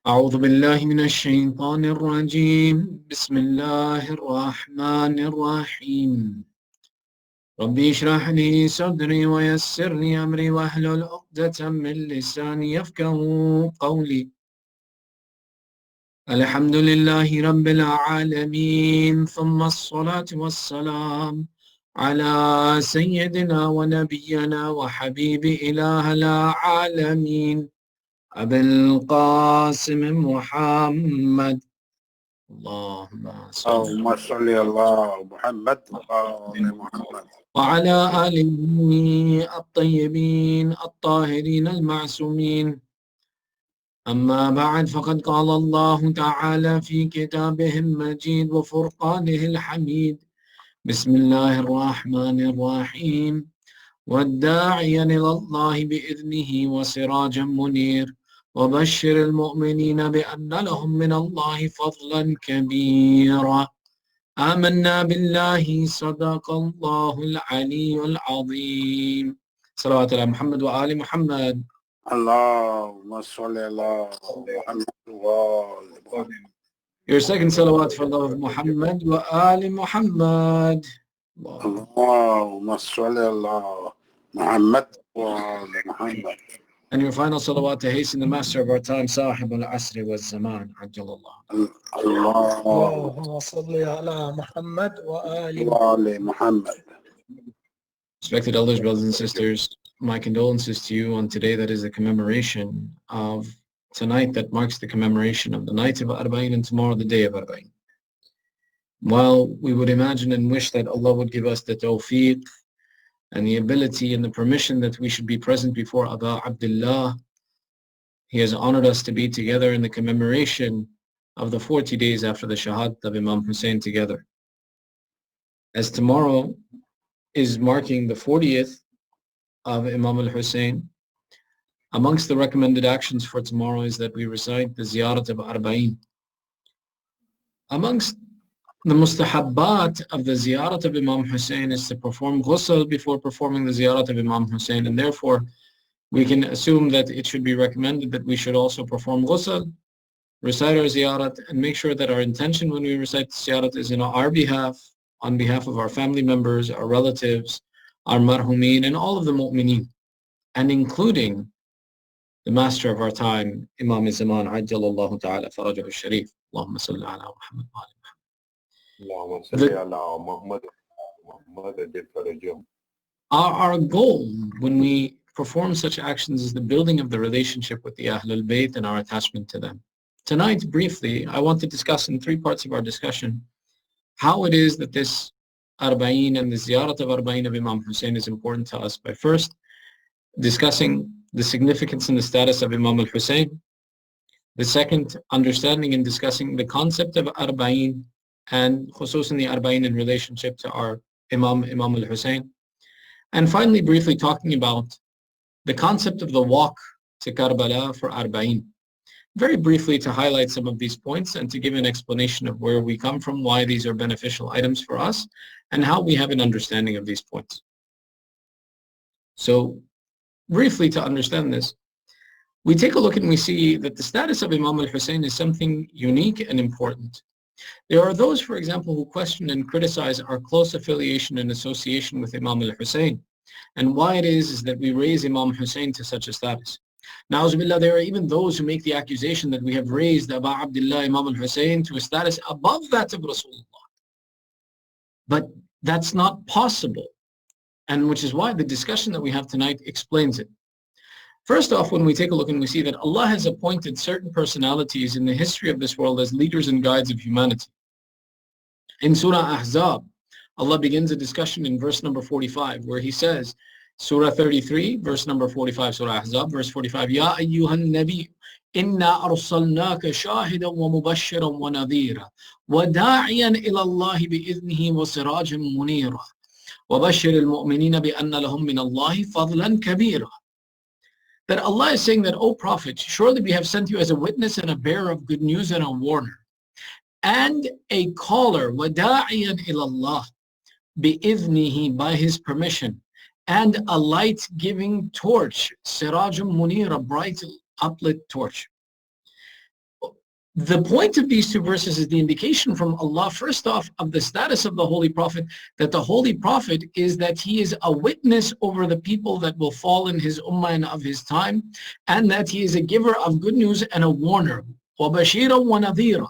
أعوذ بالله من الشيطان الرجيم بسم الله الرحمن الرحيم ربي اشرح لي صدري ويسر لي أمري واحلل عقدة من لساني يفقهوا قولي الحمد لله رب العالمين ثم الصلاة والسلام على سيدنا ونبينا وحبيب إله العالمين أبي القاسم محمد اللهم صل على محمد وآل محمد وعلى آله الطيبين الطاهرين المعصومين. أما بعد، فقد قال الله تعالى في كتابه المجيد وفرقانه الحميد بسم الله الرحمن الرحيم والداعيا إلى الله بإذنه وسراجا منير وبشر المؤمنين بأن لهم من الله فضلا كبيرا آمنا بالله صدق الله العلي العظيم. صلوات على محمد وآل محمد. اللهم صل على محمد وآل محمد. Your second salawat for love of Muhammad wa Ali Muhammad. اللهم صل على محمد وآل محمد. And your final salawat to hasten the master of our time, Sahib al-Asri wa Zaman, Ajjalallah. اللهم صل على محمد وآل محمد. Respected elders, brothers and sisters, my condolences to you on today that is the commemoration of tonight that marks the commemoration of the night of Arbaeen and tomorrow the day of Arbaeen. While we would imagine and wish that Allah would give us the tawfiq and the ability and the permission that we should be present before Aba Abdullah, He has honored us to be together in the commemoration of the 40 days after the Shahadat of Imam Hussein together. As tomorrow is marking the 40th of Imam al-Hussein, amongst the recommended actions for tomorrow is that we recite the ziyarat of Arbaeen. Amongst the mustahabbat of the ziyarat of Imam Hussein is to perform ghusl before performing the ziyarat of Imam Hussein, and therefore we can assume that it should be recommended that we should also perform ghusl, recite our ziyarat, and make sure that our intention when we recite the ziyarat is in our behalf, on behalf of our family members, our relatives, our marhumeen, and all of the mu'mineen, and including the master of our time, Imam Zaman, Ajjalallahu ta'ala farajahu sharif. Allahumma salli ala Muhammad wa ali Our goal when we perform such actions is the building of the relationship with the Ahlul Bayt and our attachment to them. Tonight, briefly, I want to discuss in three parts of our discussion how it is that this Arbaeen and the ziyarat of Arbaeen of Imam Hussein is important to us by first discussing the significance and the status of Imam al-Hussein. The second, understanding and discussing the concept of Arbaeen and khususan the Arbaeen in relationship to our Imam al-Hussein. And finally, briefly talking about the concept of the walk to Karbala for Arbaeen. Very briefly to highlight some of these points and to give an explanation of where we come from, why these are beneficial items for us, and how we have an understanding of these points. So briefly to understand this, we take a look and we see that the status of Imam al-Hussein is something unique and important. There are those, for example, who question and criticize our close affiliation and association with Imam al-Hussein, and why it is that we raise Imam Hussein to such a status. Na'uzubillah, there are even those who make the accusation that we have raised Aba Abdullah Imam al-Hussein to a status above that of Rasulullah. But that's not possible, and which is why the discussion that we have tonight explains it. First off, when we take a look and we see that Allah has appointed certain personalities in the history of this world as leaders and guides of humanity. In Surah Ahzab, Allah begins a discussion in verse number 45 where He says, Surah 33, verse number 45, Surah Ahzab, verse 45, Ya ayyuhan nabi, inna arsalnaka shahidan wa mubashiran wa nadhira, wa da'iyan ila Allahi bi'idhnihi wa sirajan munira, wa bashir al-mu'minina bi'anna lahum min Allahi fadlan kabira. That Allah is saying that, O Prophet, surely we have sent you as a witness and a bearer of good news and a warner, and a caller, wa da'iyan ila Allah, bi'idhnihi, by His permission, and a light-giving torch, sirajum munir, a bright uplit torch. The point of these two verses is the indication from Allah, first off, of the status of the Holy Prophet, that the Holy Prophet is that he is a witness over the people that will fall in his ummah and of his time, and that he is a giver of good news and a warner. وَبَشِيرًا وَنَذِيرًا.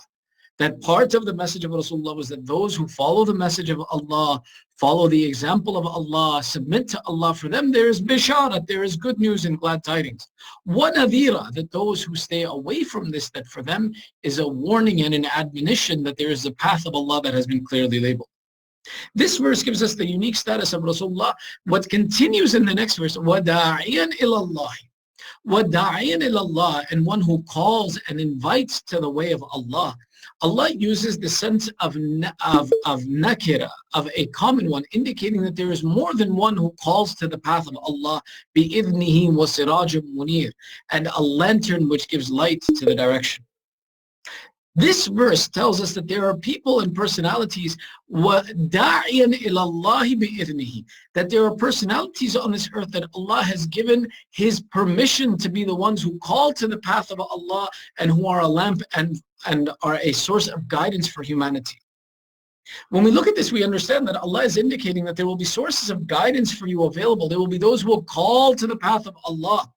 That part of the message of Rasulullah was that those who follow the message of Allah, follow the example of Allah, submit to Allah, for them there is bisharat, there is good news and glad tidings. وَنَذِيرًا. That those who stay away from this, that for them is a warning and an admonition that there is a path of Allah that has been clearly labeled. This verse gives us the unique status of Rasulullah. What continues in the next verse, وَدَاعِيًا إِلَى اللَّهِ. وَدَاعِيًا إِلَى اللَّهِ, and one who calls and invites to the way of Allah. Allah uses the sense of nakira, of a common one, indicating that there is more than one who calls to the path of Allah, بِإِذْنِهِ وَسِرَاجٌ مُنِيرٌ, and a lantern which gives light to the direction. This verse tells us that there are people and personalities, وَدَاعِيًا إِلَى اللَّهِ بِإِذْنِهِ, that there are personalities on this earth that Allah has given His permission to be the ones who call to the path of Allah and who are a lamp and are a source of guidance for humanity. When we look at this, we understand that Allah is indicating that there will be sources of guidance for you available. There will be those who will call to the path of Allah.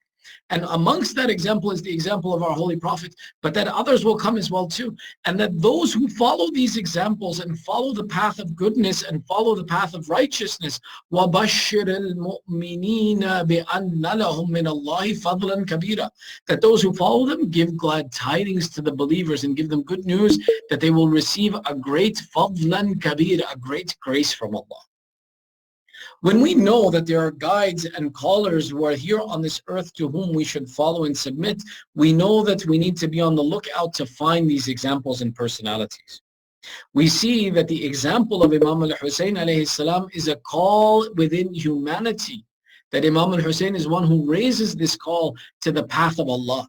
And amongst that example is the example of our Holy Prophet, but that others will come as well too. And that those who follow these examples and follow the path of goodness and follow the path of righteousness, وَبَشِّرِ الْمُؤْمِنِينَ بِأَنَّ لَهُم مِّنَ اللَّهِ فَضْلًا كَبِيرًا. That those who follow them give glad tidings to the believers and give them good news that they will receive a great فَضْلًا كَبِيرًا, a great grace from Allah. When we know that there are guides and callers who are here on this earth to whom we should follow and submit, we know that we need to be on the lookout to find these examples and personalities. We see that the example of Imam al-Hussein alayhi salam is a call within humanity, that Imam al-Hussein is one who raises this call to the path of Allah.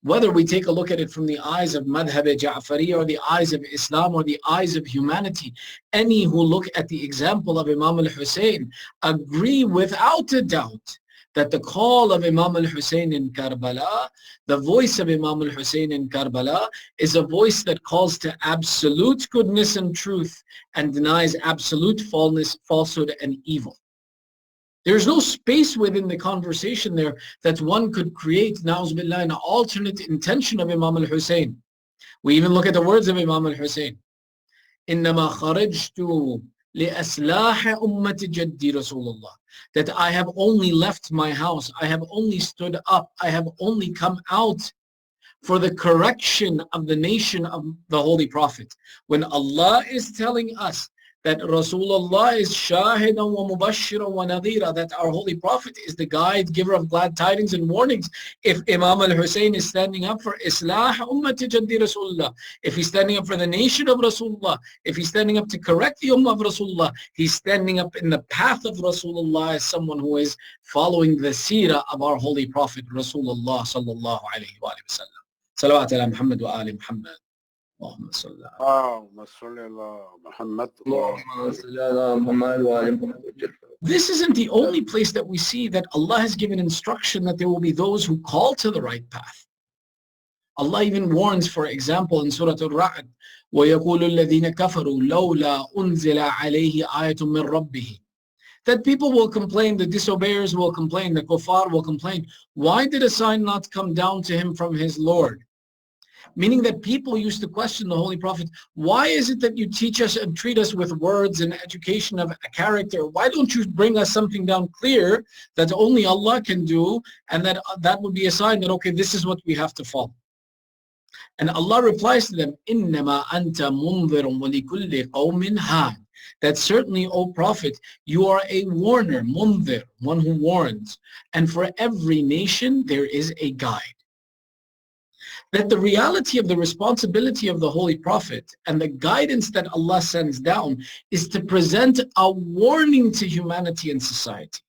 Whether we take a look at it from the eyes of Madhab Ja'fari or the eyes of Islam or the eyes of humanity, any who look at the example of Imam al-Hussein agree without a doubt that the call of Imam al-Hussein in Karbala, the voice of Imam al-Hussein in Karbala, is a voice that calls to absolute goodness and truth and denies absolute falsehood and evil. There's no space within the conversation there that one could create, na'uz billah, an alternate intention of Imam al-Hussein. We even look at the words of Imam al-Hussein. إِنَّمَا خَرَجْتُ لِأَسْلَاحِ أُمَّةِ جَدِّي رَسُولُ اللَّهِ. That I have only left my house, I have only stood up, I have only come out for the correction of the nation of the Holy Prophet. When Allah is telling us that Rasulullah is shahidan wa mubashiran wa nadhira, that our Holy Prophet is the guide, giver of glad tidings and warnings. If Imam al-Hussein is standing up for Islah ummati jaddi Rasulullah, if he's standing up for the nation of Rasulullah, if he's standing up to correct the ummah of Rasulullah, he's standing up in the path of Rasulullah as someone who is following the seerah of our Holy Prophet Rasulullah sallallahu alayhi wa sallam. Salawat ala Muhammad wa ali Muhammad. اللهم صل على محمد. This isn't the only place that we see that Allah has given instruction that there will be those who call to the right path. Allah even warns, for example, in Surah Al-Ra'd, وَيَقُولُ الَّذِينَ كَفَرُوا لَوْلَا أُنزِلَ عَلَيْهِ آيَةٌ مِّن رَبِّهِ. That people will complain, the disobeyers will complain, the kuffar will complain, why did a sign not come down to him from his Lord? Meaning that people used to question the Holy Prophet, why is it that you teach us and treat us with words and education of a character? Why don't you bring us something down clear that only Allah can do, and that would be a sign that, okay, this is what we have to follow. And Allah replies to them, إِنَّمَا أَنْتَ مُنذِرٌ وَلِكُلِّ قَوْمٍ هَادٍ. That certainly, O Prophet, you are a warner, munzir, one who warns, and for every nation there is a guide. That the reality of the responsibility of the Holy Prophet and the guidance that Allah sends down is to present a warning to humanity and society.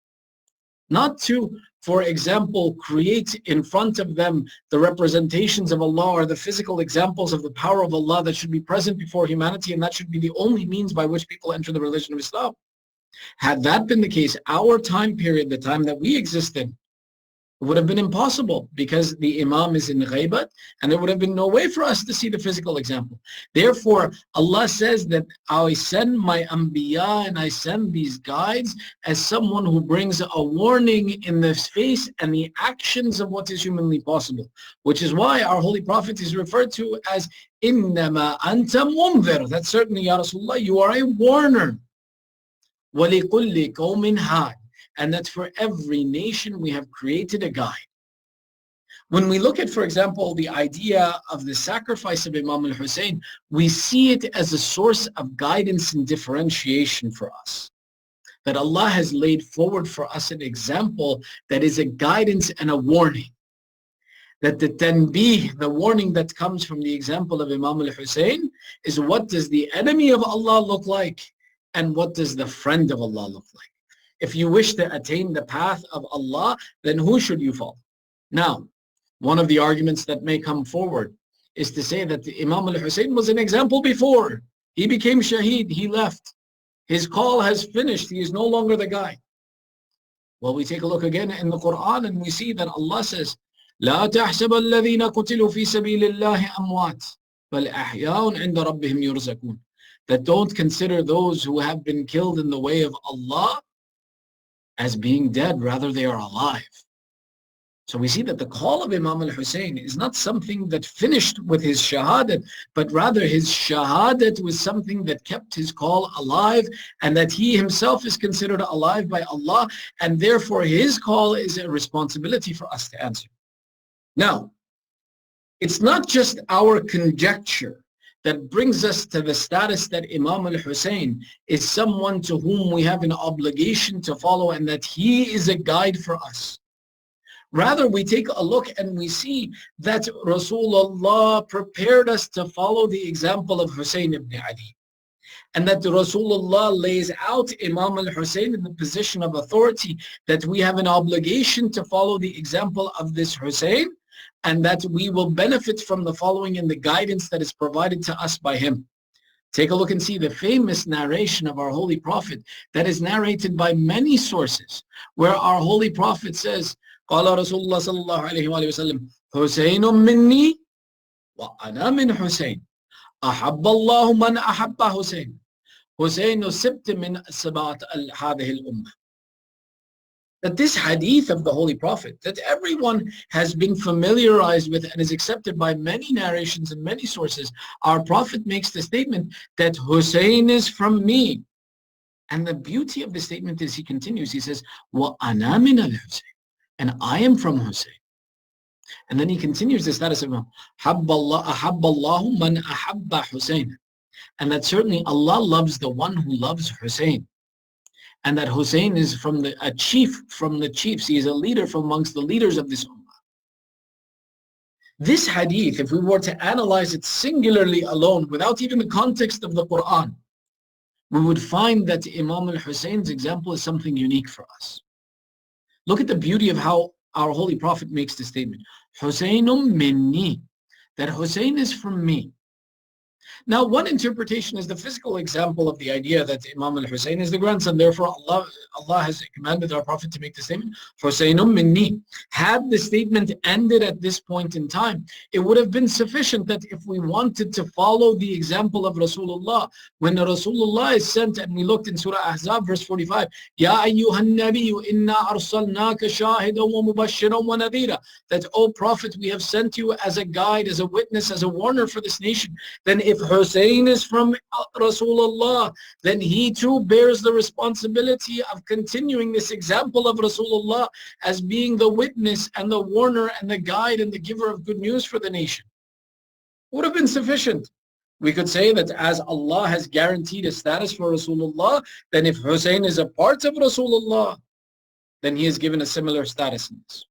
Not to, for example, create in front of them the representations of Allah or the physical examples of the power of Allah that should be present before humanity, and that should be the only means by which people enter the religion of Islam. Had that been the case, our time period, the time that we exist in, it would have been impossible because the Imam is in ghaibat and there would have been no way for us to see the physical example. Therefore, Allah says that I send my Anbiya and I send these guides as someone who brings a warning in the face and the actions of what is humanly possible, which is why our Holy Prophet is referred to as Innama Anta Munzir. That's certainly, Ya Rasulullah, you are a warner. وَلِكُلِّ قَوْمٍ هَادٍ. And that for every nation we have created a guide. When we look at, for example, the idea of the sacrifice of Imam al-Hussein, we see it as a source of guidance and differentiation for us. That Allah has laid forward for us an example that is a guidance and a warning. That the tanbih, the warning that comes from the example of Imam al-Hussein, is what does the enemy of Allah look like and what does the friend of Allah look like. If you wish to attain the path of Allah, then who should you follow? Now, one of the arguments that may come forward is to say that the Imam al-Hussein was an example before. He became shaheed, he left. His call has finished, he is no longer the guy. Well, we take a look again in the Quran and we see that Allah says, لا تحسب الذين قتلوا في سبيل الله أموات بل أحياء عند ربهم يرزقون. That don't consider those who have been killed in the way of Allah as being dead, rather they are alive. So we see that the call of Imam al-Hussein is not something that finished with his shahadat, but rather his shahadat was something that kept his call alive and that he himself is considered alive by Allah, and therefore his call is a responsibility for us to answer. Now, it's not just our conjecture that brings us to the status that Imam al-Hussein is someone to whom we have an obligation to follow and that he is a guide for us. Rather, we take a look and we see that Rasulullah prepared us to follow the example of Hussein ibn Ali. And that Rasulullah lays out Imam al-Hussein in the position of authority, that we have an obligation to follow the example of this Hussein, and that we will benefit from the following and the guidance that is provided to us by him. Take a look and see the famous narration of our Holy Prophet that is narrated by many sources, where our Holy Prophet says, قال رسول الله صلى الله عليه وآله وسلم حسين مني وأنا من حسين أحب الله من أحب حسين حسين سبت من سبات هذه الأمة. That this hadith of the Holy Prophet, that everyone has been familiarized with and is accepted by many narrations and many sources, our Prophet makes the statement that Hussein is from me. And the beauty of the statement is he continues, he says, وَأَنَا مِنَ الْحُسَيْنِ, and I am from Hussein. And then he continues the status of أَحَبَّ اللَّهُ مَنْ أَحَبَّ حُسَيْنَ, and that certainly Allah loves the one who loves Hussein. And that Hussein is a chief from the chiefs. He is a leader from amongst the leaders of this ummah. This hadith, if we were to analyze it singularly alone, without even the context of the Quran, we would find that Imam al-Hussein's example is something unique for us. Look at the beauty of how our Holy Prophet makes the statement, Husaynum minni, that Hussein is from me. Now, one interpretation is the physical example of the idea that Imam al-Hussein is the grandson. Therefore, Allah has commanded our Prophet to make the statement, Husaynum minni. Had the statement ended at this point in time, it would have been sufficient that if we wanted to follow the example of Rasulullah, when Rasulullah is sent, and we looked in Surah Ahzab, verse 45, Ya ayyuhan nabiyyu inna arsalnaka shahidan wa mubashiran wa nadhira, that, O Prophet, we have sent you as a guide, as a witness, as a warner for this nation. Then if Hussein is from Rasulullah, then he too bears the responsibility of continuing this example of Rasulullah as being the witness and the warner and the guide and the giver of good news for the nation. Would have been sufficient. We could say that as Allah has guaranteed a status for Rasulullah, then if Hussein is a part of Rasulullah, then he is given a similar status in this.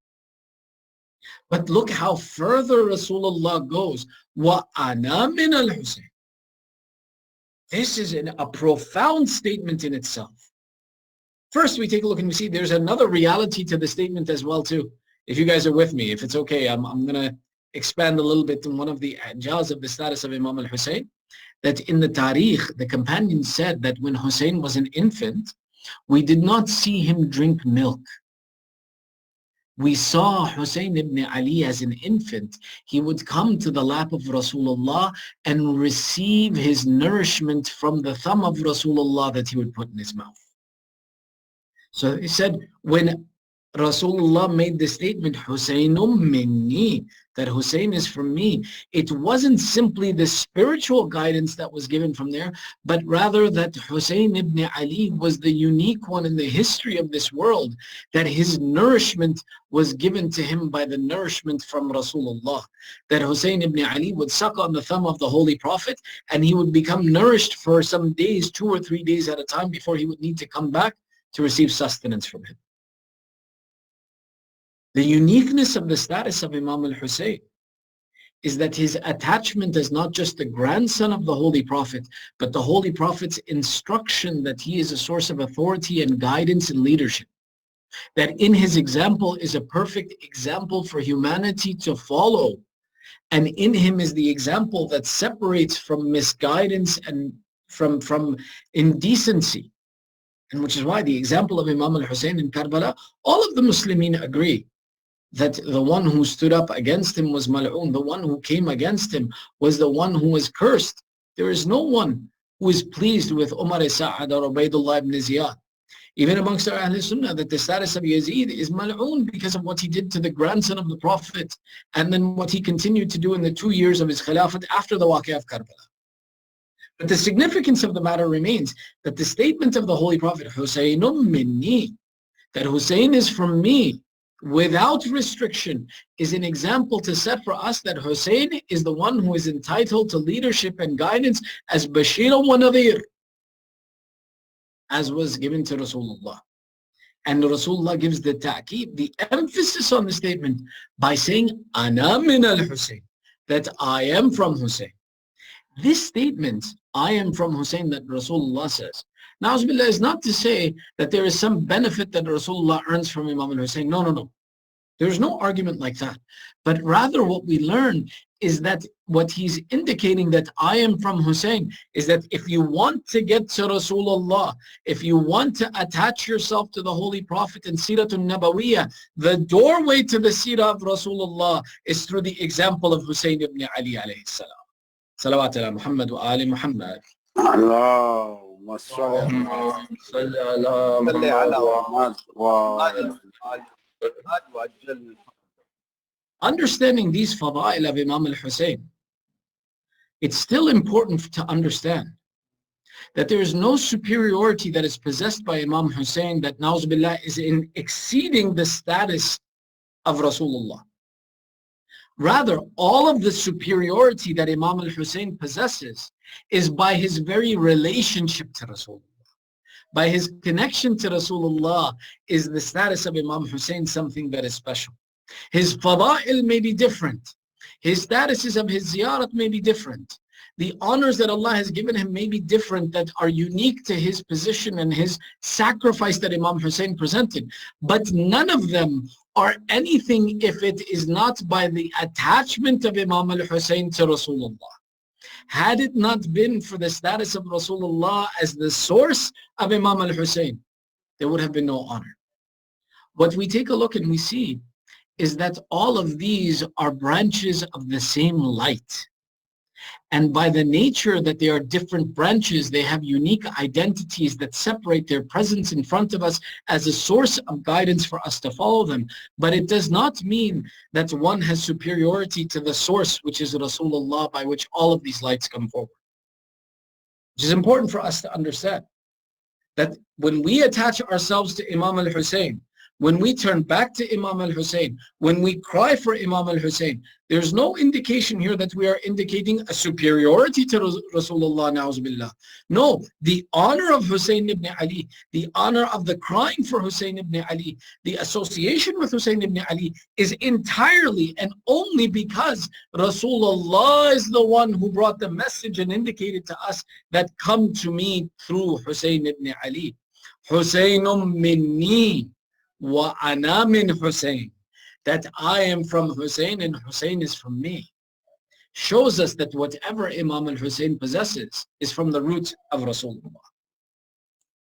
But look how further Rasulullah goes. وَأَنَا مِنَ الْحُسَيْنِ. This is a profound statement in itself. First, we take a look and we see there's another reality to the statement as well too. If you guys are with me, if it's okay, I'm going to expand a little bit on one of the ijaz of the status of Imam al-Hussein. That in the Tariq, the companions said that when Hussein was an infant, we did not see him drink milk. We saw Hussein ibn Ali as an infant. He would come to the lap of Rasulullah and receive his nourishment from the thumb of Rasulullah that he would put in his mouth. So he said, when Rasulullah made the statement, Husaynum minni, that Hussein is from me, it wasn't simply the spiritual guidance that was given from there, but rather that Hussein ibn Ali was the unique one in the history of this world, that his nourishment was given to him by the nourishment from Rasulullah. That Hussein ibn Ali would suck on the thumb of the Holy Prophet and he would become nourished for some days, 2 or 3 days at a time, before he would need to come back to receive sustenance from him. The uniqueness of the status of Imam al-Hussein is that his attachment is not just the grandson of the Holy Prophet, but the Holy Prophet's instruction that he is a source of authority and guidance and leadership. That in his example is a perfect example for humanity to follow. And in him is the example that separates from misguidance and from indecency. And which is why the example of Imam al-Hussein in Karbala, all of the Muslimin agree that the one who stood up against him was mal'oon. The one who came against him was the one who was cursed. There is no one who is pleased with Umar Sa'ad or Ubaidullah ibn Ziyad. Even amongst our Ahl Sunnah, that the status of Yazid is mal'oon because of what he did to the grandson of the Prophet, and then what he continued to do in the 2 years of his Khilafat after the Waqi' of Karbala. But the significance of the matter remains that the statement of the Holy Prophet, Husaynum minni, that Hussein is from me, without restriction, is an example to set for us that Hussein is the one who is entitled to leadership and guidance as Bashir wa Nadhir, as was given to Rasulullah. And Rasulullah gives the ta'keed, the emphasis on the statement by saying, Ana min al-Hussein, that I am from Hussein. This statement, I am from Hussein, that Rasulullah says, Na'uzubillah, is not to say that there is some benefit that Rasulullah earns from Imam al-Hussein. No, no, no. There's no argument like that. But rather what we learn is that what he's indicating that I am from Hussein is that if you want to get to Rasulullah, if you want to attach yourself to the Holy Prophet and Siratul Nabawiyah, the doorway to the Sirah of Rasulullah is through the example of Hussein ibn Ali alayhi salam. Salawat ala Muhammad wa ali Muhammad. اللهم صل على محمد وعلى Understanding these fada'il of Imam al-Hussein, it's still important to understand that there is no superiority that is possessed by Imam Hussein that, na'uzubillah, is in exceeding the status of Rasulullah. Rather, all of the superiority that Imam al-Hussein possesses is by his very relationship to Rasulullah. By his connection to Rasulullah is the status of Imam Hussein something that is special. His fada'il may be different. His statuses of his ziyarat may be different. The honors that Allah has given him may be different, that are unique to his position and his sacrifice that Imam Hussein presented. But none of them are anything if it is not by the attachment of Imam al-Hussein to Rasulullah. Had it not been for the status of Rasulullah as the source of Imam al-Hussein, there would have been no honor. What we take a look and we see is that all of these are branches of the same light. And by the nature that they are different branches, they have unique identities that separate their presence in front of us as a source of guidance for us to follow them. But it does not mean that one has superiority to the source, which is Rasulullah, by which all of these lights come forward. Which is important for us to understand, that when we attach ourselves to Imam al-Hussein, when we turn back to Imam al-Hussein, when we cry for Imam al-Hussein, there's no indication here that we are indicating a superiority to Rasulullah, na'uzubillah. No, the honor of Hussein ibn Ali, the honor of the crying for Hussein ibn Ali, the association with Hussein ibn Ali is entirely and only because Rasulullah is the one who brought the message and indicated to us that come to me through Hussein ibn Ali. Husaynum minni wa ana min Hussein, that I am from Hussein and Hussein is from me, shows us that whatever Imam al-Hussein possesses is from the root of Rasulullah.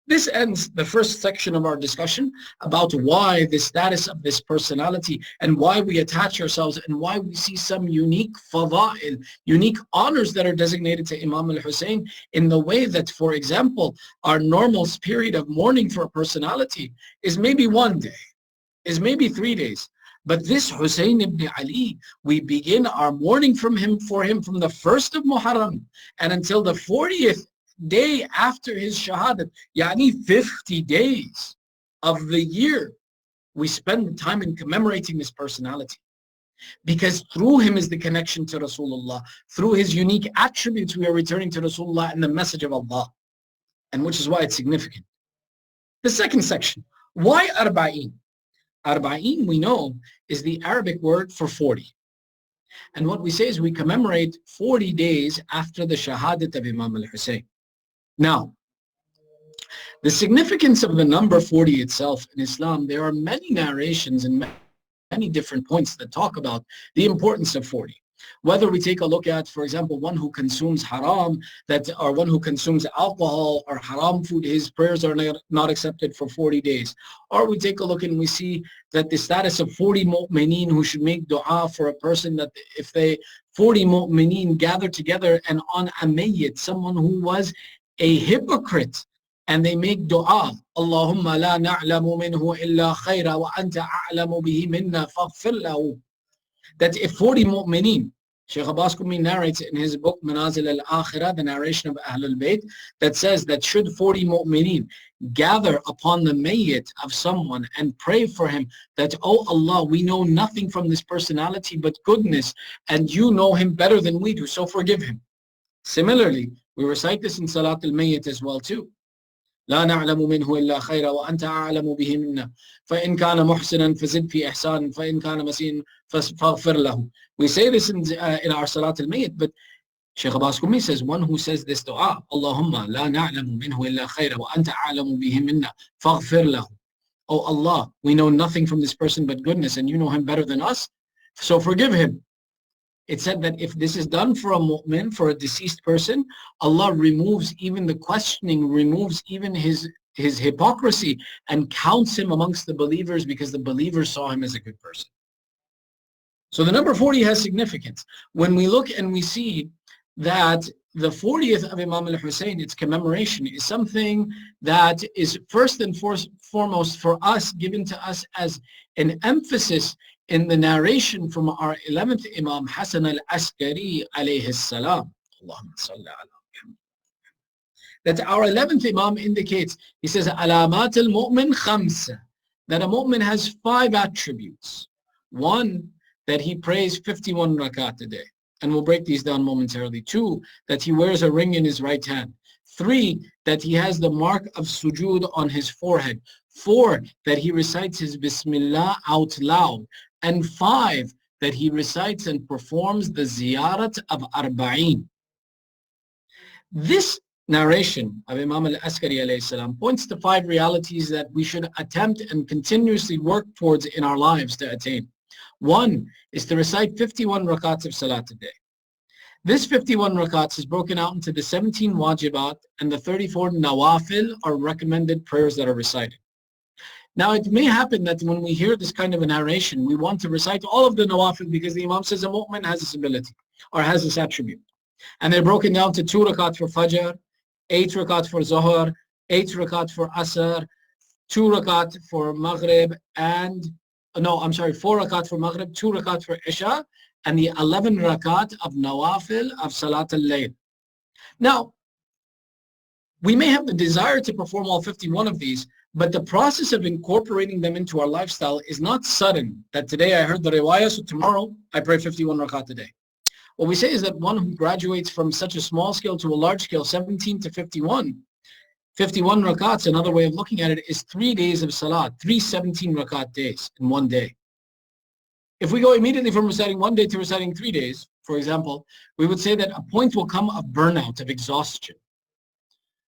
This ends the first section of our discussion about why the status of this personality and why we attach ourselves and why we see some unique fada'il, unique honors that are designated to Imam al-Hussein in the way that, for example, our normal period of mourning for a personality is maybe 1 day, is maybe 3 days. But this Hussein ibn Ali, we begin our mourning for him from the 1st of Muharram and until the 40th day after his shahadat, yani 50 days of the year, we spend time in commemorating this personality. Because through him is the connection to Rasulullah. Through his unique attributes, we are returning to Rasulullah and the message of Allah. And which is why it's significant. The second section, why Arbaeen? Arbaeen, we know, is the Arabic word for 40. And what we say is we commemorate 40 days after the shahadat of Imam al-Hussein. Now, the significance of the number 40 itself in Islam, there are many narrations and many different points that talk about the importance of 40. Whether we take a look at, for example, one who consumes haram, or one who consumes alcohol or haram food, his prayers are not accepted for 40 days. Or we take a look and we see that the status of 40 mu'mineen who should make dua for a person, that if 40 mu'mineen gather together and on a mayyit, someone who was a hypocrite, and they make dua, Allahumma la na'lamu minhu illa khayra wa anta a'lamu bihi minna faghfir lahu. That if 40 mu'mineen, Sheikh Abbas Qumi narrates in his book Manazil al-Akhirah, the narration of Ahlul Bayt, that says that should 40 mu'mineen gather upon the mayyit of someone and pray for him, that, oh Allah, we know nothing from this personality but goodness, and you know him better than we do, so forgive him. Similarly, we recite this in Salat al-Mayyit as well too. لا نعلم منه إلا خيرا وأنت أعلم به منا فإن كان محسنا فزد في إحسان فإن كان مسيء فاغفر له. We say this in our Salat al-Mayyit, but Sheikh Abbas Qumi says one who says this dua, Allahumma la na'lamu minhu illa khayra wa anta a'lamu bihi minna faghfir lahu. Oh Allah, we know nothing from this person but goodness, and you know him better than us, so forgive him. It said that if this is done for a mu'min, for a deceased person, Allah removes even the questioning, removes even his hypocrisy, and counts him amongst the believers because the believers saw him as a good person. So the number 40 has significance. When we look and we see that the 40th of Imam al-Hussein, its commemoration, is something that is first and foremost for us, given to us as an emphasis in the narration from our 11th Imam, Hassan al-Askari alayhi salam. Allahumma salli ala. That our 11th Imam indicates, he says, alamat al-mu'min khamsa, that a mu'min has 5 attributes. 1, that he prays 51 rakat a day. And we'll break these down momentarily. 2, that he wears a ring in his right hand. 3, that he has the mark of sujood on his forehead. 4, that he recites his Bismillah out loud. And 5, that he recites and performs the ziyarat of Arbaeen. This narration of Imam al-Askari alayhi salam points to 5 realities that we should attempt and continuously work towards in our lives to attain. 1 is to recite 51 rakats of salat a day. This 51 rakats is broken out into the 17 wajibat and the 34 nawafil, or recommended prayers that are recited. Now, it may happen that when we hear this kind of a narration, we want to recite all of the nawafil because the Imam says a mu'min has this ability or has this attribute. And they're broken down to 2 rakat for Fajr, 8 rakat for Zuhr, 8 rakat for Asr, 2 rakat for Maghrib, and 4 rakat for Maghrib, 2 rakat for Isha, and the 11 rakat of Nawafil of Salat al-Layl. Now, we may have the desire to perform all 51 of these, but the process of incorporating them into our lifestyle is not sudden, that today I heard the riwayah, so tomorrow I pray 51 rakat a day. What we say is that one who graduates from such a small scale to a large scale, 17 to 51, 51 rakats, another way of looking at it, is 3 days of salat, 3 17 rakat days in one day. If we go immediately from reciting 1 day to reciting 3 days, for example, we would say that a point will come of burnout, of exhaustion.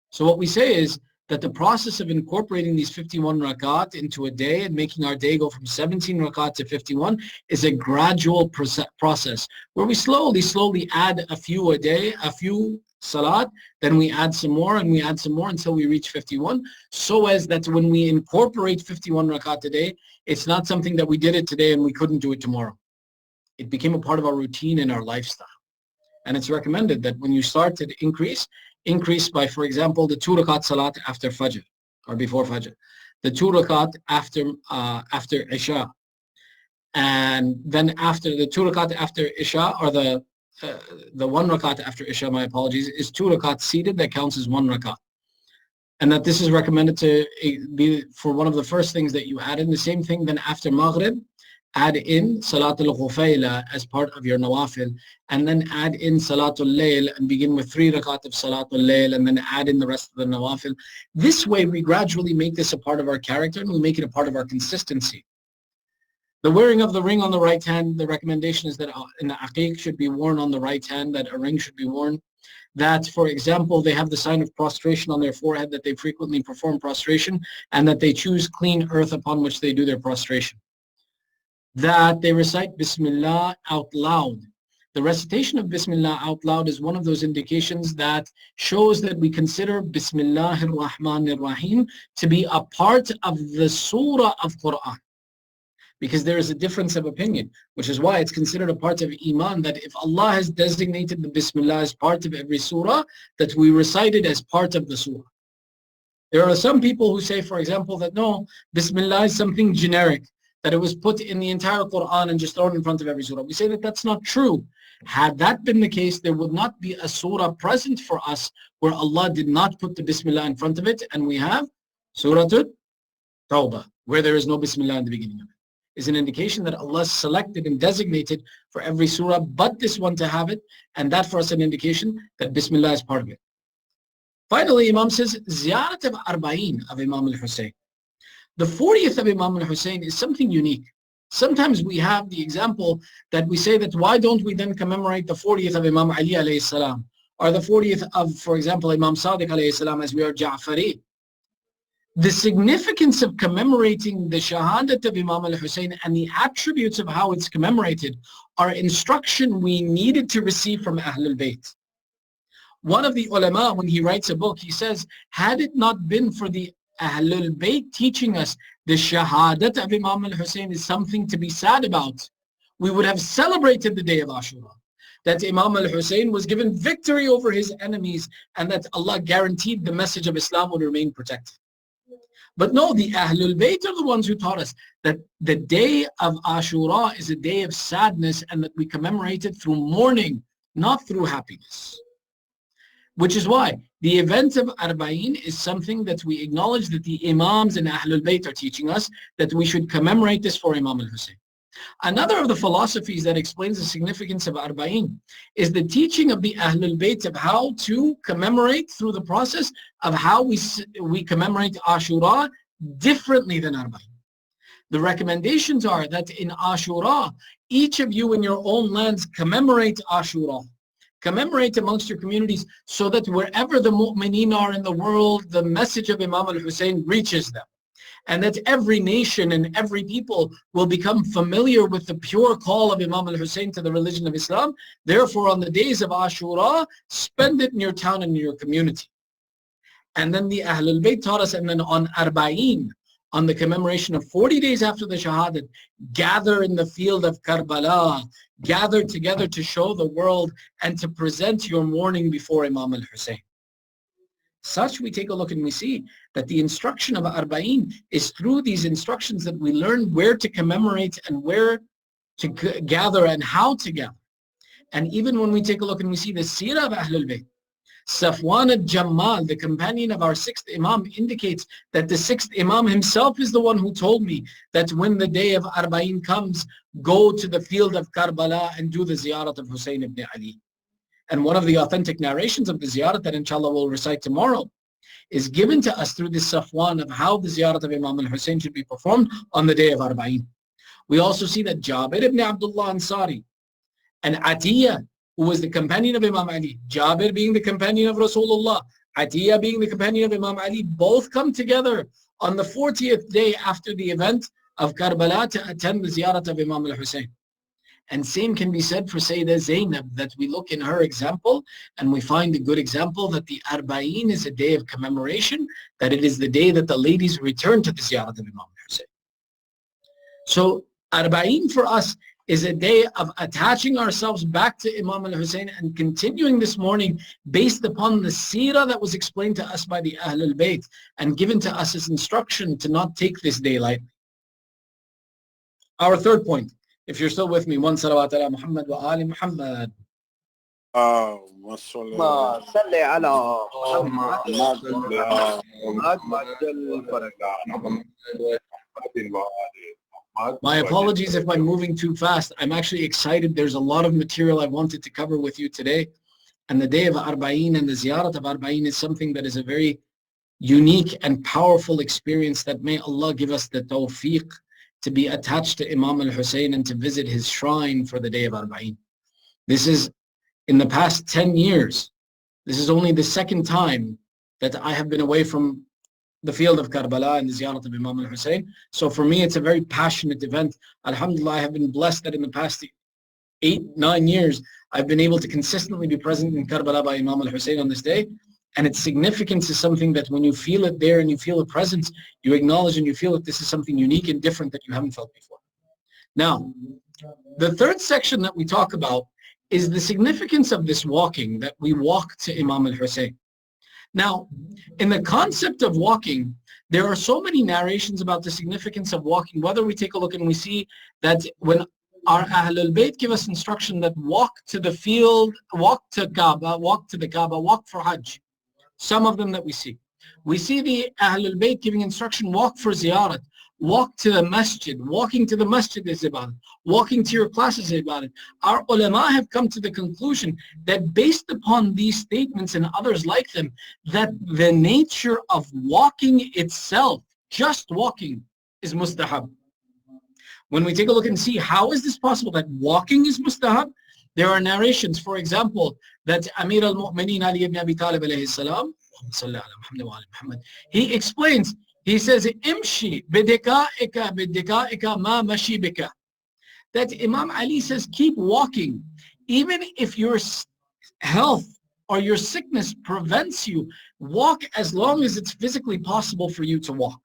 So what we say is that the process of incorporating these 51 rakat into a day and making our day go from 17 rakat to 51 is a gradual process where we slowly add a few a day, a few salat, then we add some more and we add some more until we reach 51, so as that when we incorporate 51 rakat a day, it's not something that we did it today and we couldn't do it tomorrow. It became a part of our routine and our lifestyle. And it's recommended that when you start to increase by, for example, the 2 rakat salat after Fajr or before Fajr, the 2 rakat after Isha, and then after the 2 rakat after Isha, or the 1 rakat after Isha, my apologies, is 2 rakat seated, that counts as 1 rakat. And that this is recommended to be for one of the first things that you add in. The same thing then after Maghrib, add in Salatul Khufayla as part of your Nawafil, and then add in Salatul Layl and begin with 3 rakat of Salatul Layl and then add in the rest of the Nawafil. This way we gradually make this a part of our character and we make it a part of our consistency. The wearing of the ring on the right hand, the recommendation is that an aqiq should be worn on the right hand, that a ring should be worn. That, for example, they have the sign of prostration on their forehead, that they frequently perform prostration, and that they choose clean earth upon which they do their prostration. That they recite Bismillah out loud. The recitation of Bismillah out loud is one of those indications that shows that we consider Bismillahir Rahmanir Rahim to be a part of the surah of Quran. Because there is a difference of opinion, which is why it's considered a part of Iman, that if Allah has designated the Bismillah as part of every surah, that we recite it as part of the surah. There are some people who say, for example, that no, Bismillah is something generic, that it was put in the entire Quran and just thrown in front of every surah. We say that that's not true. Had that been the case, there would not be a surah present for us where Allah did not put the Bismillah in front of it, and we have Surah Tawbah, where there is no Bismillah in the beginning of it. Is an indication that Allah selected and designated for every surah but this one to have it, and that for us an indication that Bismillah is part of it. Finally, Imam says, Ziyarat of Arbaeen of Imam al-Hussein. The 40th of Imam al-Hussein is something unique. Sometimes we have the example that we say that why don't we then commemorate the 40th of Imam Ali alayhi salam, or the 40th of, for example, Imam Sadiq alayhi salam, as we are Ja'fari. The significance of commemorating the Shahadat of Imam al-Hussein and the attributes of how it's commemorated are instruction we needed to receive from Ahlul Bayt. One of the ulama, when he writes a book, he says, had it not been for the Ahlul Bayt teaching us the Shahadat of Imam al-Hussein is something to be sad about, we would have celebrated the day of Ashura. That Imam al-Hussein was given victory over his enemies and that Allah guaranteed the message of Islam would remain protected. But no, the Ahlul Bayt are the ones who taught us that the day of Ashura is a day of sadness and that we commemorate it through mourning, not through happiness. Which is why the event of Arbaeen is something that we acknowledge that the Imams and Ahlul Bayt are teaching us, that we should commemorate this for Imam al-Hussein. Another of the philosophies that explains the significance of Arbaeen is the teaching of the Ahlul Bayt of how to commemorate through the process of how we commemorate Ashura differently than Arbaeen. The recommendations are that in Ashura, each of you in your own lands commemorate Ashura. Commemorate amongst your communities so that wherever the mu'mineen are in the world, the message of Imam al-Hussein reaches them. And that every nation and every people will become familiar with the pure call of Imam al-Hussein to the religion of Islam. Therefore, on the days of Ashura, spend it in your town and in your community. And then the Ahlul Bayt taught us, and then on Arbaeen, on the commemoration of 40 days after the Shahadat, gather in the field of Karbala, gather together to show the world and to present your mourning before Imam al-Hussein. Such we take a look and we see that the instruction of Arbaeen is through these instructions that we learn where to commemorate and where to gather and how to gather. And even when we take a look and we see the seerah of Ahlul Bayt, Safwan al-Jammal, the companion of our 6th Imam, indicates that the 6th Imam himself is the one who told me that when the day of Arbaeen comes, go to the field of Karbala and do the ziyarat of Hussein ibn Ali. And one of the authentic narrations of the ziyarat that inshallah we'll recite tomorrow is given to us through this Safwan of how the ziyarat of Imam al-Hussein should be performed on the day of Arbaeen. We also see that Jabir ibn Abdullah Ansari and Atiyah, who was the companion of Imam Ali, Jabir being the companion of Rasulullah, Atiyah being the companion of Imam Ali, both come together on the 40th day after the event of Karbala to attend the ziyarat of Imam al-Hussein. And same can be said for Sayyidah Zainab, that we look in her example and we find a good example that the Arbaeen is a day of commemoration, that it is the day that the ladies return to the ziyarat of Imam Hussein. So Arbaeen for us is a day of attaching ourselves back to Imam al-Hussein and continuing this morning based upon the seerah that was explained to us by the Ahlul Bayt and given to us as instruction to not take this day lightly. Our third point, if you're still with me, one salawat ala Muhammad wa ali Muhammad. My apologies if I'm moving too fast. I'm actually excited. There's a lot of material I wanted to cover with you today. And the day of Arbaeen and the ziyarat of Arbaeen is something that is a very unique and powerful experience that may Allah give us the tawfiq to be attached to Imam al-Hussein and to visit his shrine for the day of Arbaeen. This is, in the past 10 years, this is only the second time that I have been away from the field of Karbala and the ziyarat of Imam al-Hussein. So for me, it's a very passionate event. Alhamdulillah, I have been blessed that in the past 8-9 years, I've been able to consistently be present in Karbala by Imam al-Hussein on this day. And its significance is something that when you feel it there and you feel a presence, you acknowledge and you feel that this is something unique and different that you haven't felt before. Now, the third section that we talk about is the significance of this walking, that we walk to Imam al-Hussein. Now, in the concept of walking, there are so many narrations about the significance of walking, whether we take a look and we see that when our Ahlul Bayt give us instruction that walk to the field, walk to Kaaba, walk to the Kaaba, walk for Hajj. Some of them that we see. We see the Ahlul Bayt giving instruction, walk for ziyarat, walk to the masjid. Walking to the masjid is ibadat. Walking to your classes is ibadat. Our ulama have come to the conclusion that based upon these statements and others like them, that the nature of walking itself, just walking, is mustahab. When we take a look and see how is this possible that walking is mustahab, there are narrations, for example, that Amir al-Mu'mineen Ali ibn Abi Talib alayhi salam, he explains, he says, Imshi bidika'ika bidika'ika ma mashi bika. That Imam Ali says, keep walking. Even if your health or your sickness prevents you, walk as long as it's physically possible for you to walk.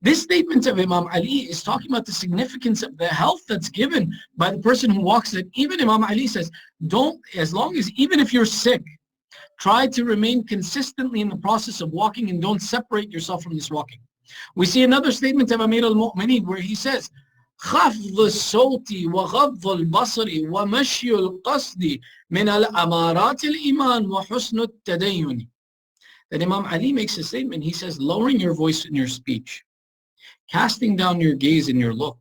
This statement of Imam Ali is talking about the significance of the health that's given by the person who walks. That even Imam Ali says, don't, as long as, even if you're sick, try to remain consistently in the process of walking and don't separate yourself from this walking. We see another statement of Amir al-Mu'mineen where he says, خفض الصوت وغض البصر ومشي القصد من الأمارات الإيمان وحسن التدين. That Imam Ali makes a statement. He says, lowering your voice in your speech, casting down your gaze in your look,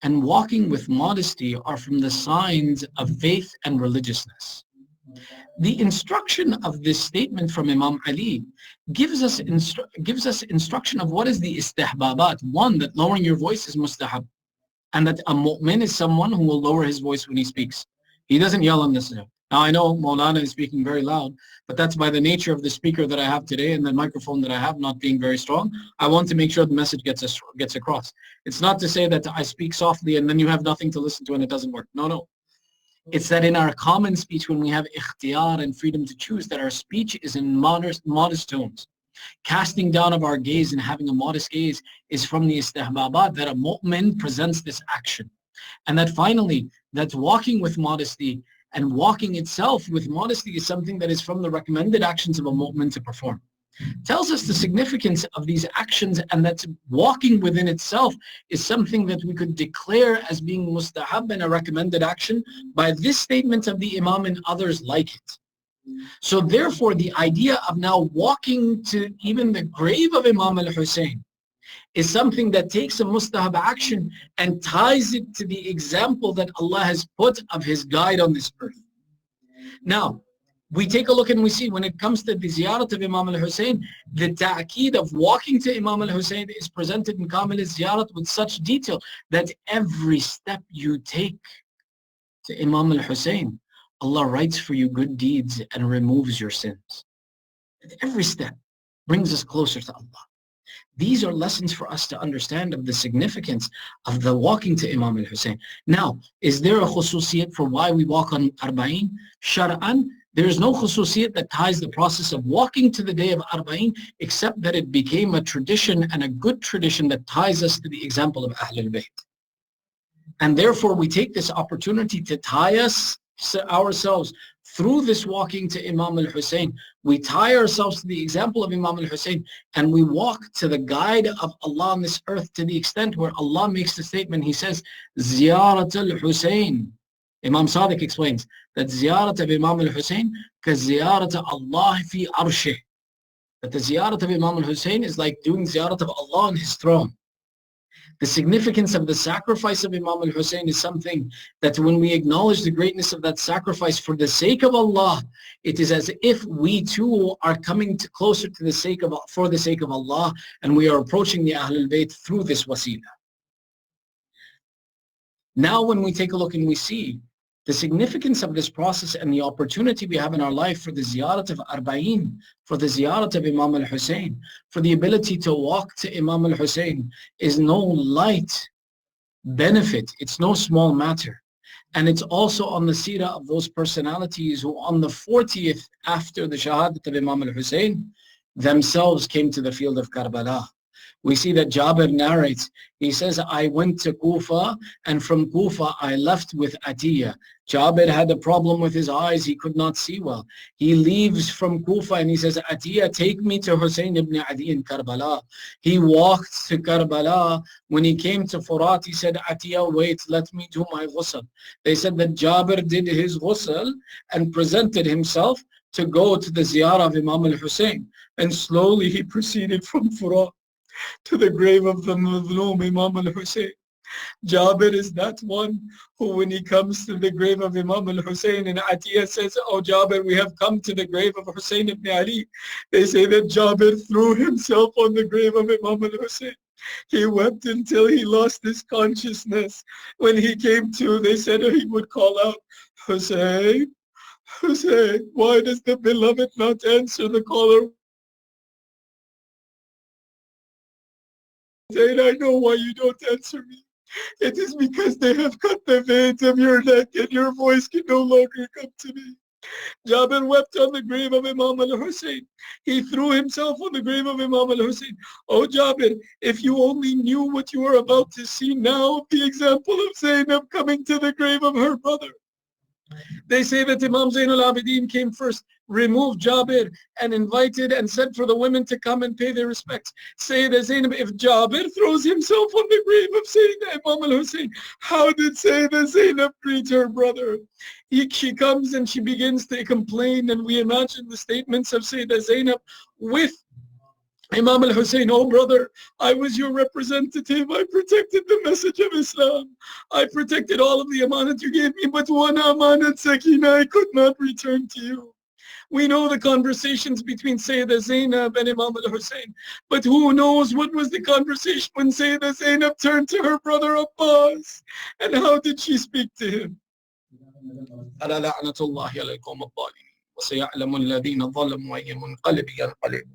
and walking with modesty are from the signs of faith and religiousness. The instruction of this statement from Imam Ali gives us instruction of what is the istihbabat. One, that lowering your voice is mustahab, and that a mu'min is someone who will lower his voice when he speaks. He doesn't yell on this. Now I know Maulana is speaking very loud, but that's by the nature of the speaker that I have today and the microphone that I have not being very strong. I want to make sure the message gets across. It's not to say that I speak softly and then you have nothing to listen to and it doesn't work. No. It's that in our common speech, when we have ikhtiyar and freedom to choose, that our speech is in modest tones. Casting down of our gaze and having a modest gaze is from the istihbabat, that a mu'min presents this action. And that finally, that walking with modesty and walking itself with modesty is something that is from the recommended actions of a mu'min to perform. Tells us the significance of these actions, and that walking within itself is something that we could declare as being mustahab and a recommended action by this statement of the Imam and others like it. So therefore, the idea of now walking to even the grave of Imam al-Hussein is something that takes a mustahab action and ties it to the example that Allah has put of his guide on this earth. Now, we take a look and we see when it comes to the ziyarat of Imam al-Hussein, the ta'keed of walking to Imam al-Hussein is presented in Kamil al-Ziyarat with such detail that every step you take to Imam al-Hussein, Allah writes for you good deeds and removes your sins. Every step brings us closer to Allah. These are lessons for us to understand of the significance of the walking to Imam al-Hussein. Now, is there a khususiyat for why we walk on Arbaeen? Shar'an, there is no khususiyat that ties the process of walking to the day of Arbaeen, except that it became a tradition and a good tradition that ties us to the example of Ahlul Bayt. And therefore, we take this opportunity to tie ourselves through this walking to Imam al-Hussein. We tie ourselves to the example of Imam al-Hussein, and we walk to the guide of Allah on this earth to the extent where Allah makes the statement. He says, Ziyarat al-Hussein. Imam Sadiq explains that ziyarat of Imam al-Hussein ka ziyarat Allah fi arshih. That the ziyarat of Imam al-Hussein is like doing ziyarat of Allah on his throne. The significance of the sacrifice of Imam al-Hussein is something that when we acknowledge the greatness of that sacrifice for the sake of Allah, it is as if we too are coming closer to for the sake of Allah, and we are approaching the Ahlul Bayt through this wasila. Now when we take a look and we see the significance of this process and the opportunity we have in our life for the ziyarat of Arbaeen, for the ziyarat of Imam al-Hussein, for the ability to walk to Imam al-Hussein is no light benefit. It's no small matter. And it's also on the seerah of those personalities who on the 40th after the shahadat of Imam al-Hussein themselves came to the field of Karbala. We see that Jabir narrates, he says, I went to Kufa, and from Kufa I left with Atiyah. Jabir had a problem with his eyes, he could not see well. He leaves from Kufa and he says, Atiyah, take me to Hussein ibn Adi in Karbala. He walked to Karbala. When he came to Furat, he said, Atiyah, wait, let me do my ghusl. They said that Jabir did his ghusl and presented himself to go to the ziyarah of Imam al-Hussein. And slowly he proceeded from Furat to the grave of the Mazloom Imam al-Hussein. Jabir is that one who when he comes to the grave of Imam al-Hussein and Atiyah says, oh Jabir, we have come to the grave of Hussein ibn Ali. They say that Jabir threw himself on the grave of Imam al-Hussein. He wept until he lost his consciousness. When he came to, they said he would call out, Hussein, Hussein, why does the beloved not answer the caller? Hussein, I know why you don't answer me. It is because they have cut the veins of your neck and your voice can no longer come to me. Jabir wept on the grave of Imam al-Hussein. He threw himself on the grave of Imam al-Hussein. Oh Jabir, if you only knew what you are about to see now, the example of Zainab coming to the grave of her brother. They say that Imam Zain al-Abidin came first, removed Jabir and invited and said for the women to come and pay their respects. Sayyidah Zainab, if Jabir throws himself on the grave of Sayyidina Imam al-Hussein, how did Sayyidah Zainab greet her brother? She comes and she begins to complain, and we imagine the statements of Sayyidah Zainab with Imam al-Hussein, oh brother, I was your representative. I protected the message of Islam. I protected all of the amanat you gave me, but one amanat, Sakina, I could not return to you. We know the conversations between Sayyidah Zainab and Imam al-Hussein, but who knows what was the conversation when Sayyidah Zainab turned to her brother Abbas, and how did she speak to him? ألا لعنة الله على القوم الظالمين وسيعلم الذين ظلموا أي منقلب ينقلب